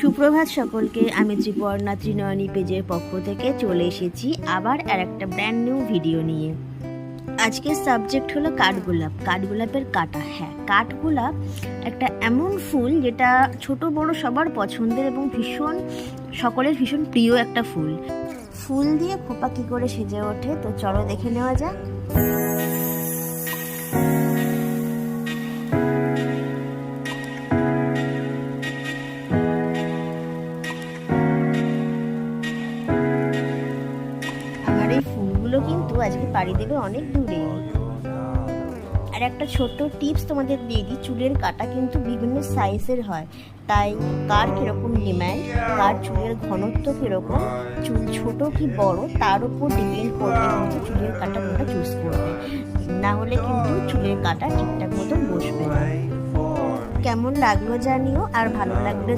সুপ্রভাত সকলকে। আমি ত্রিপর্ণা ত্রিনয়নী পেজের পক্ষ থেকে চলে এসেছি আবার আর একটা ব্র্যান্ড নিউ ভিডিও নিয়ে। আজকের সাবজেক্ট হলো কাঠগোলাপ। কাঠগোলাপের কাটা। হ্যাঁ, কাঠগোলাপ একটা এমন ফুল যেটা ছোট বড় সবার পছন্দের এবং সকলের ভীষণ প্রিয় একটা ফুল। ফুল দিয়ে খোপা কী করে সেজে ওঠে, তো চলো দেখে নেওয়া যাক। এই ফুলগুলো কিন্তু আজকে পাড়ি দেবে অনেক দূরে। আর একটা ছোট্ট টিপস তোমাদের দিয়ে দিই, চুলের কাটা কিন্তু বিভিন্ন সাইজের হয়, তাই কার কিরকম ডিম্যান্ড, কার চুলের ঘনত্ব কিরকম, চুল ছোট কি বড় তার উপর ডিপেন্ড করবে কিন্তু চুলের কাটাটা চুজ করবে, না হলে কিন্তু চুলের কাটা ঠিকঠাক মতো বসবে না। কেমন লাগলো জানিও, আর ভালো লাগলে